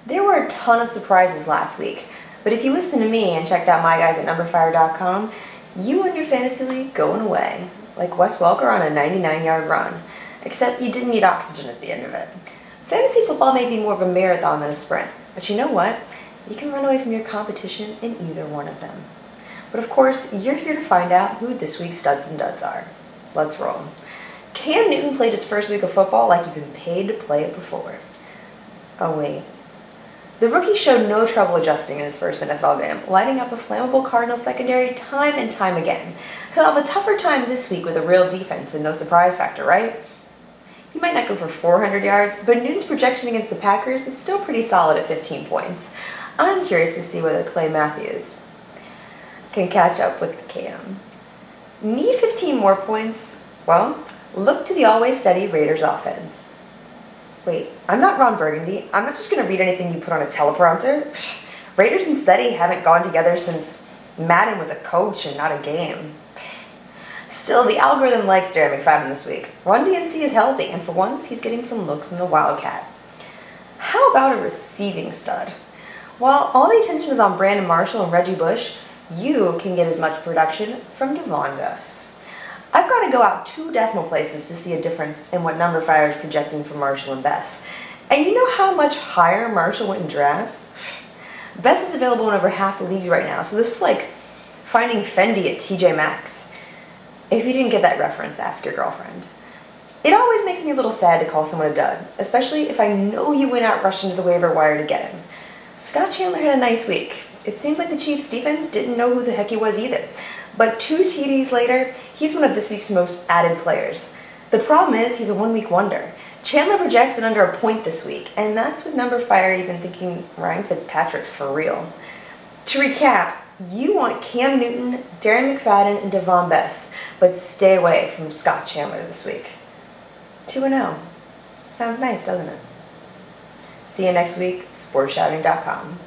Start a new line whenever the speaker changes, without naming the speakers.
There were a ton of surprises last week, but if you listened to me and checked out my guys at numberfire.com, you won your fantasy league going away, like Wes Welker on a 99-yard run, except you didn't need oxygen at the end of it. Fantasy football may be more of a marathon than a sprint, but you know what? You can run away from your competition in either one of them. But of course, you're here to find out who this week's studs and duds are. Let's roll. Cam Newton played his first week of football like he'd been paid to play it before. Oh wait. The rookie showed no trouble adjusting in his first NFL game, lighting up a flammable Cardinals secondary time and time again. He'll have a tougher time this week with a real defense and no surprise factor, right? He might not go for 400 yards, but Newton's projection against the Packers is still pretty solid at 15 points. I'm curious to see whether Clay Matthews can catch up with Cam. Need 15 more points? Well, look to the always steady Raiders offense. Wait, I'm not Ron Burgundy. I'm not just going to read anything you put on a teleprompter. Raiders and steady haven't gone together since Madden was a coach and not a game. Still, the algorithm likes Darren McFadden this week. Run DMC is healthy, and for once, he's getting some looks in the Wildcat. How about a receiving stud? While all the attention is on Brandon Marshall and Reggie Bush, you can get as much production from Devon Bess. I've got to go out 2 decimal places to see a difference in what numberFire is projecting for Marshall and Bess. And you know how much higher Marshall went in drafts? Bess is available in over half the leagues right now, so this is like finding Fendi at TJ Maxx. If you didn't get that reference, ask your girlfriend. It always makes me a little sad to call someone a dud, especially if I know you went out rushing to the waiver wire to get him. Scott Chandler had a nice week. It seems like the Chiefs' defense didn't know who the heck he was either. But 2 TDs later, he's one of this week's most added players. The problem is he's a one-week wonder. Chandler projects at under a point this week, and that's with numberFire even thinking Ryan Fitzpatrick's for real. To recap, you want Cam Newton, Darren McFadden, and Devon Bess, but stay away from Scott Chandler this week. 2-0. Sounds nice, doesn't it? See you next week at SportShouting.com.